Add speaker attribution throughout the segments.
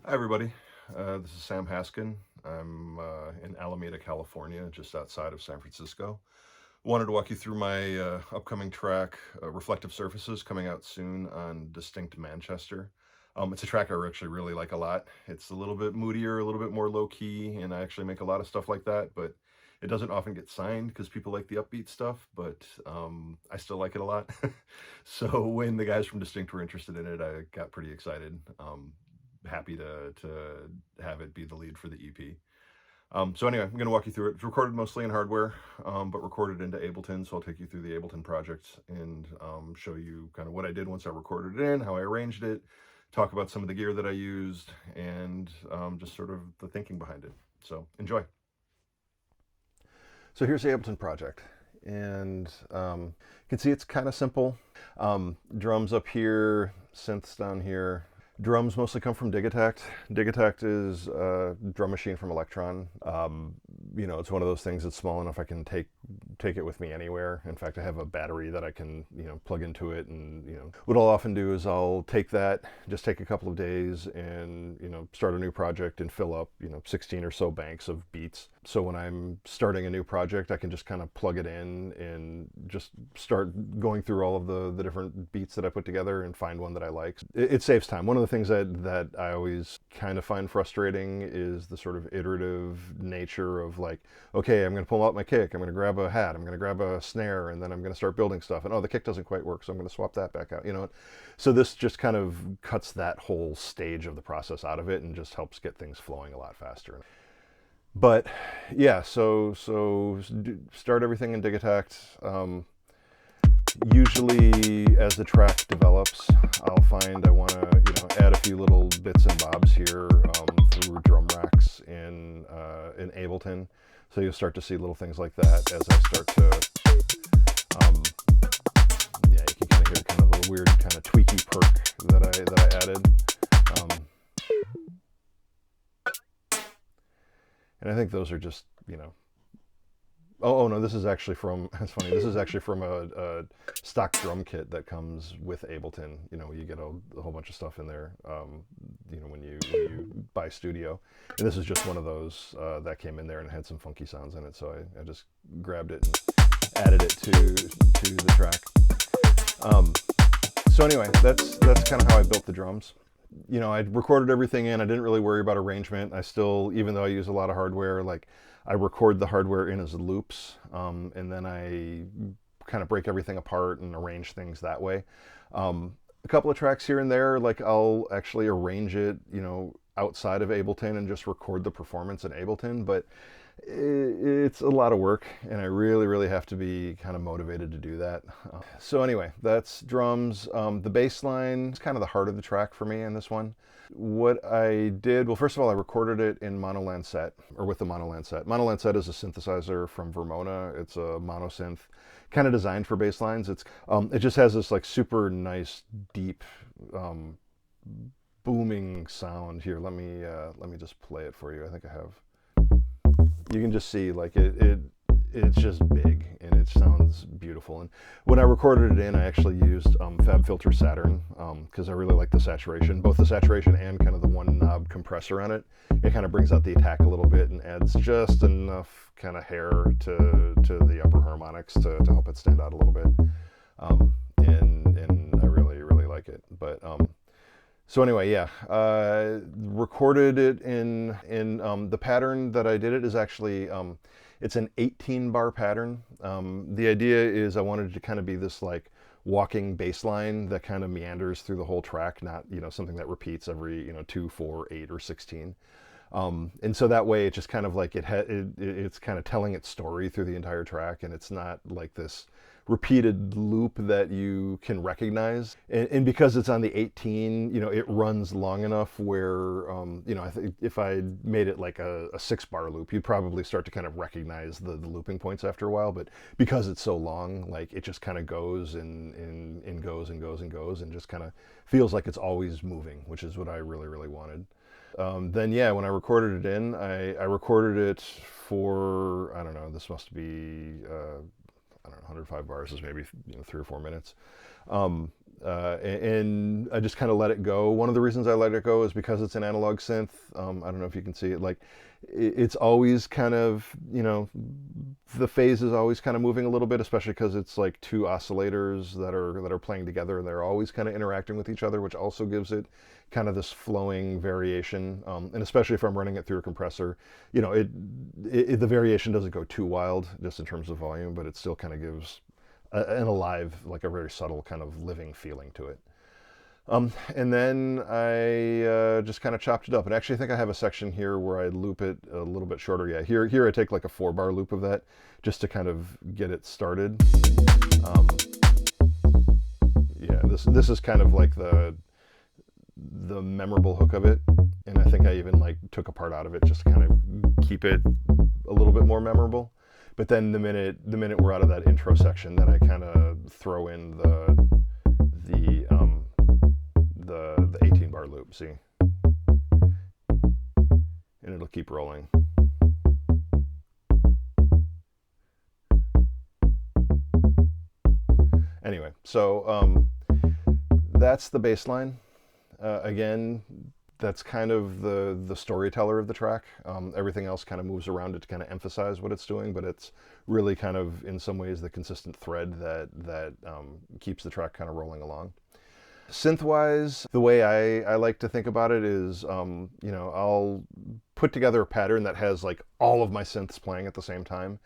Speaker 1: Hi, everybody. This is Sam Haskin. I'm in Alameda, California, just outside of San Francisco. Wanted to walk you through my upcoming track, Reflective Surfaces, coming out soon on Distinct Manchester. It's a track I actually really like a lot. It's a little bit moodier, a little bit more low key, and I actually make a lot of stuff like that, but it doesn't often get signed because people like the upbeat stuff, but I still like it a lot. So when the guys from Distinct were interested in it, I got pretty excited. Happy to have it be the lead for the EP. So anyway, I'm going to walk you through it. It's recorded mostly in hardware, but recorded into Ableton. So I'll take you through the Ableton project and show you kind of what I did once I recorded it in, how I arranged it, talk about some of the gear that I used, and just sort of the thinking behind it. So enjoy. So here's the Ableton project. And you can see it's kind of simple. Drums up here, synths down here. Drums mostly come from Digitact. Digitact is a drum machine from Electron. It's one of those things that's small enough I can take it with me anywhere. In fact, I have a battery that I can plug into it, and what I'll often do is I'll take that, just take a couple of days, and start a new project and fill up 16 or so banks of beats. So when I'm starting a new project, I can just kind of plug it in and just start going through all of the different beats that I put together and find one that I like. It saves time. One of the things that I always kind of find frustrating is the sort of iterative nature of like, okay, I'm going to pull out my kick, I'm going to grab a hat, I'm going to grab a snare, and then I'm going to start building stuff. And oh, the kick doesn't quite work, so I'm going to swap that back out. So this just kind of cuts that whole stage of the process out of it and just helps get things flowing a lot faster. But yeah, so start everything in Digitact. Usually, as the track develops, I'll find I want to add a few little bits and bobs here through drum racks in Ableton. So you'll start to see little things like that as I start to. Yeah, you can kind of hear kind of the weird kind of tweaky perk that I added. And I think those are just Oh no, this is actually from. That's funny. This is actually from a stock drum kit that comes with Ableton. You get a whole bunch of stuff in there. When you buy Studio, and this is just one of those that came in there and had some funky sounds in it. So I just grabbed it and added it to the track. So anyway, that's kind of how I built the drums. I recorded everything in. I didn't really worry about arrangement. I still, even though I use a lot of hardware, like I record the hardware in as loops, and then I kind of break everything apart and arrange things that way. A couple of tracks here and there, like I'll actually arrange it, outside of Ableton and just record the performance in Ableton, but it's a lot of work, and I really, really have to be kind of motivated to do that. So anyway, that's drums. The bass line is kind of the heart of the track for me in this one. What I did, well, first of all, I recorded it in Mono Lancet, or with the Mono Lancet. Mono Lancet is a synthesizer from Vermona. It's a mono synth, kind of designed for bass lines. It just has this like super nice, deep, booming sound. Here, let me just play it for you. I think I have. You can just see like it's just big and it sounds beautiful. And when I recorded it in, I actually used FabFilter Saturn because I really like the saturation, both the saturation and kind of the one knob compressor on it. It kind of brings out the attack a little bit and adds just enough kind of hair to the upper harmonics to help it stand out a little bit. And I really, really like it. But so anyway, yeah, recorded it in the pattern that I did it is actually it's an 18 bar pattern. The idea is I wanted it to kind of be this like walking bass line that kind of meanders through the whole track, not something that repeats every 2, 4, 8, or 16. And so that way it just kind of like it's kind of telling its story through the entire track, and it's not like this repeated loop that you can recognize. And because it's on the 18, it runs long enough where, I think if I made it like a 6 bar loop, you'd probably start to kind of recognize the looping points after a while. But because it's so long, like it just kind of goes and goes and goes and goes and just kind of feels like it's always moving, which is what I really, really wanted. Then yeah, when I recorded it in, I recorded it for, I don't know, this must be, I don't know, 105 bars is maybe 3 or 4 minutes. and I just kind of let it go. One of the reasons I let it go is because it's an analog synth. I don't know if you can see it. Like, it's always kind of, you know, the phase is always kind of moving a little bit, especially because it's like two oscillators that are playing together, and they're always kind of interacting with each other, which also gives it kind of this flowing variation. And especially if I'm running it through a compressor, you know, the variation doesn't go too wild just in terms of volume, but it still kind of gives an alive, like a very subtle kind of living feeling to it. And then I just kind of chopped it up. And actually, I think I have a section here where I loop it a little bit shorter. Yeah, here I take like a 4-bar loop of that just to kind of get it started. Yeah, this is kind of like the memorable hook of it. And I think I even like took a part out of it just to kind of keep it a little bit more memorable. But then the minute we're out of that intro section, then I kind of throw in the 18-bar loop, see? And it'll keep rolling. Anyway, so that's the bass line. Again, that's kind of the storyteller of the track. Everything else kind of moves around it to kind of emphasize what it's doing, but it's really kind of, in some ways, the consistent thread that keeps the track kind of rolling along. Synth-wise, the way I like to think about it is, you know, I'll put together a pattern that has like all of my synths playing at the same time.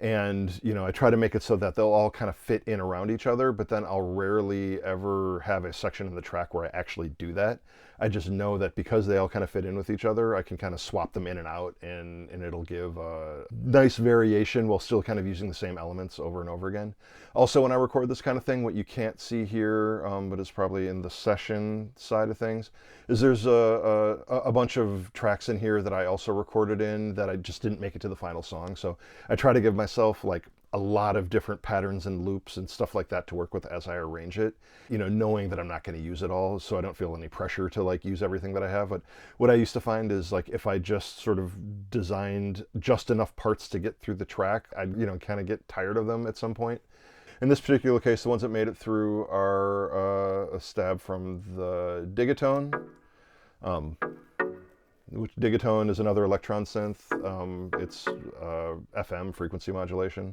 Speaker 1: And, you know, I try to make it so that they'll all kind of fit in around each other, but then I'll rarely ever have a section in the track where I actually do that. I just know that because they all kind of fit in with each other, I can kind of swap them in and out, and it'll give a nice variation while still kind of using the same elements over and over again. Also, when I record this kind of thing, what you can't see here, but it's probably in the session side of things, is there's a bunch of tracks in here that I also recorded in that I just didn't make it to the final song. So I try to give myself like a lot of different patterns and loops and stuff like that to work with as I arrange it, you know, knowing that I'm not going to use it all, so I don't feel any pressure to like use everything that I have. But what I used to find is like if I just sort of designed just enough parts to get through the track, I'd, you know, kind of get tired of them at some point. In this particular case, the ones that made it through are a stab from the Digatone, which Digatone is another electron synth. It's FM, frequency modulation.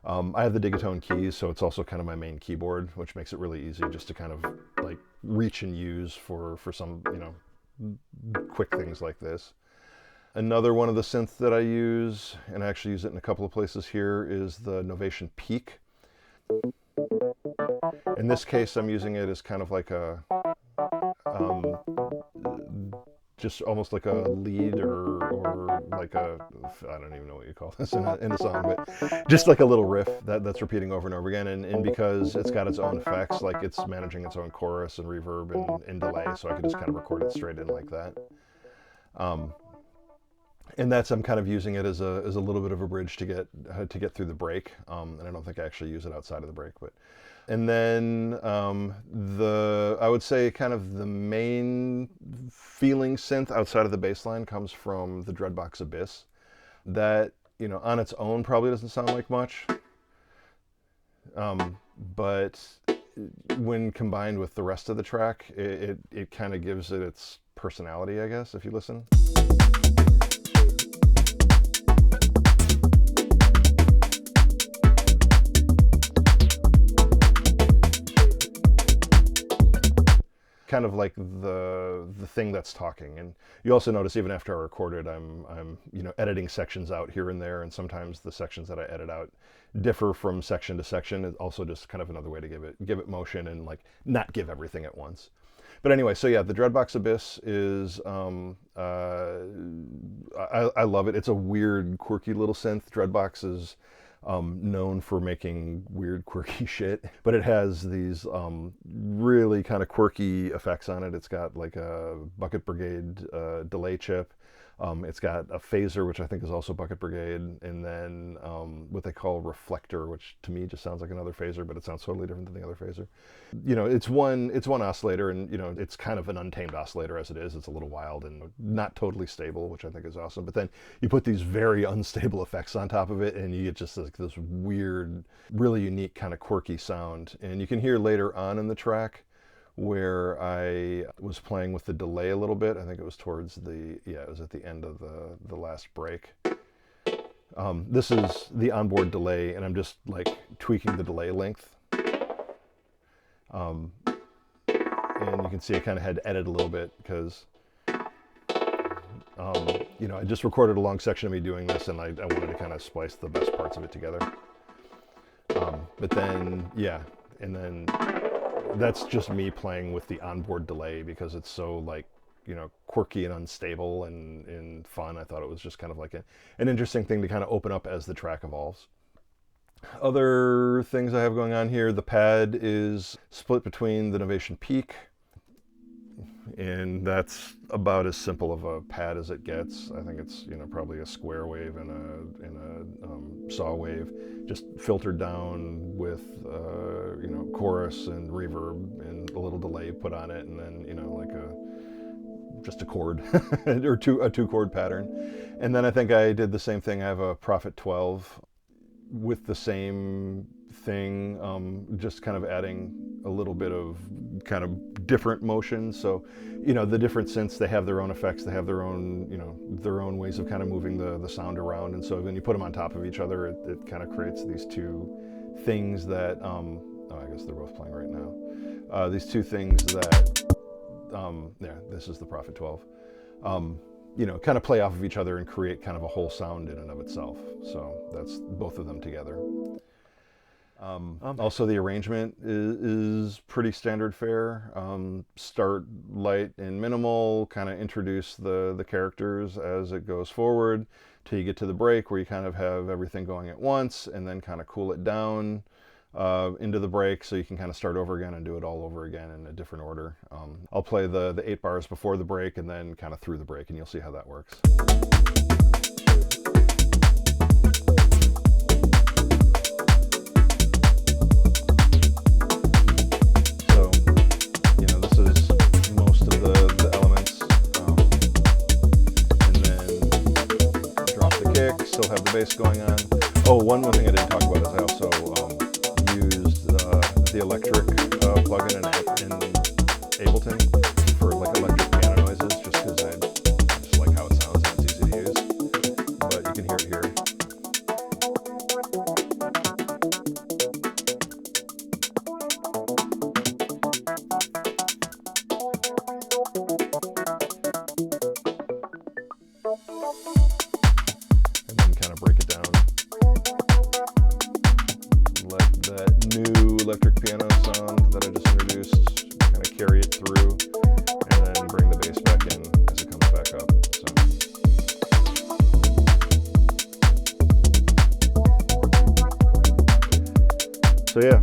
Speaker 1: I have the Digatone keys, so it's also kind of my main keyboard, which makes it really easy just to kind of like reach and use for some, you know, quick things like this. Another one of the synths that I use, and I actually use it in a couple of places here, is the Novation Peak. In this case, I'm using it as kind of like a just almost like a lead or like a, I don't even know what you call this in a song, but just like a little riff that's repeating over and over again. And because it's got its own effects, like it's managing its own chorus and reverb and delay, so I can just kind of record it straight in like that. And that's, I'm kind of using it as a little bit of a bridge to get through the break, and I don't think I actually use it outside of the break. But and then I would say kind of the main feeling synth outside of the bass line comes from the Dreadbox Abyss. That, you know, on its own probably doesn't sound like much, but when combined with the rest of the track, it kind of gives it its personality, I guess, if you listen. Kind of like the thing that's talking. And you also notice even after I record it, I'm you know, editing sections out here and there, and sometimes the sections that I edit out differ from section to section. It's also just kind of another way to give it motion and like not give everything at once. But anyway, so yeah, the Dreadbox Abyss is I love it. It's a weird, quirky little synth. Dreadbox is known for making weird, quirky shit, but it has these really kind of quirky effects on it. It's got like a Bucket Brigade delay chip. It's got a phaser, which I think is also Bucket Brigade, and then what they call reflector, which to me just sounds like another phaser, but it sounds totally different than the other phaser. You know, it's one oscillator, and you know, it's kind of an untamed oscillator as it is. It's a little wild and not totally stable, which I think is awesome. But then you put these very unstable effects on top of it, and you get just like this weird, really unique kind of quirky sound. And you can hear later on in the track where I was playing with the delay a little bit. I think it was towards it was at the end of the last break. This is the onboard delay, and I'm just like tweaking the delay length. And you can see I kind of had to edit a little bit because, you know, I just recorded a long section of me doing this, and I wanted to kind of splice the best parts of it together. But then, yeah, and then that's just me playing with the onboard delay because it's so like, you know, quirky and unstable and fun. I thought it was just kind of like an interesting thing to kind of open up as the track evolves. Other things I have going on here, the pad is split between the Novation Peak, and that's about as simple of a pad as it gets. I think it's, you know, probably a square wave and a saw wave, just filtered down with you know, chorus and reverb and a little delay put on it, and then, you know, like just a chord or a two chord pattern. And then I think I did the same thing. I have a Prophet 12 with the same thing, just kind of adding a little bit of kind of different motion. So, you know, the different synths, they have their own effects, they have their own, you know, their own ways of kind of moving the sound around. And so when you put them on top of each other, it kind of creates these two things that, oh, I guess they're both playing right now. These two things that, yeah, this is the Prophet 12. You know, kind of play off of each other and create kind of a whole sound in and of itself. So that's both of them together. Also, the arrangement is pretty standard fare. Start light and minimal, kind of introduce the characters as it goes forward till you get to the break where you kind of have everything going at once, and then kind of cool it down into the break so you can kind of start over again and do it all over again in a different order. I'll play the 8 bars before the break and then kind of through the break, and you'll see how that works. So, you know, this is most of the elements. And then drop the kick, still have the bass going on. Oh, one more thing I didn't talk about is I also used the electric plugin in Ableton for like electric piano noises, just because I just like how it sounds and it's easy to use. But you can hear it here. And then kind of break it down. Let that new electric piano sound that I just introduced kind of carry it through, and then bring the bass back in as it comes back up. So yeah,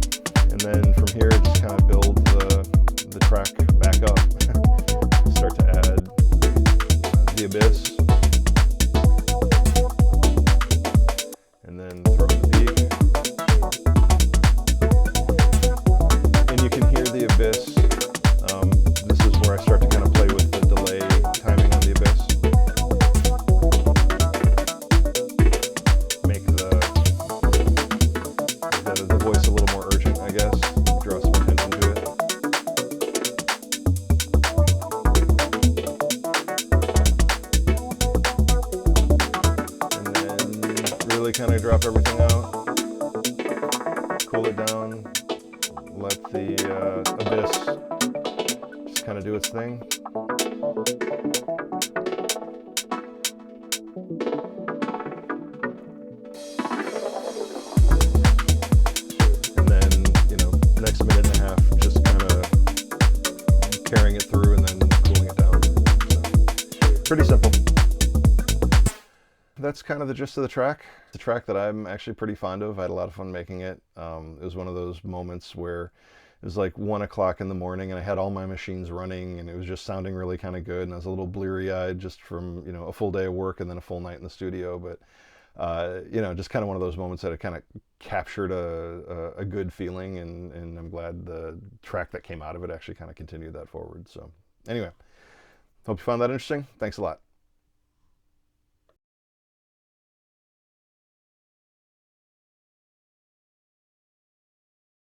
Speaker 1: and then from here just kind of build the track back up. Start to add the Abyss, and then throw in the peak. And you can hear the Abyss. This is where I start to kind of play with the delay timing on the Abyss. Make the voice a little more urgent, I guess. Draw some attention to it. And then really kind of drop everything out. Cool it down. Let the Abyss just kind of do its thing. And then, you know, next minute and a half, just kind of carrying it through and then cooling it down. So, pretty simple. That's kind of the gist of the track. It's a track that I'm actually pretty fond of. I had a lot of fun making it. It was one of those moments where It was like 1 o'clock in the morning, and I had all my machines running, and it was just sounding really kind of good. And I was a little bleary-eyed just from a full day of work and then a full night in the studio. But just kind of one of those moments that it kind of captured a good feeling, and I'm glad the track that came out of it actually kind of continued that forward. So anyway, hope you found that interesting. Thanks a lot.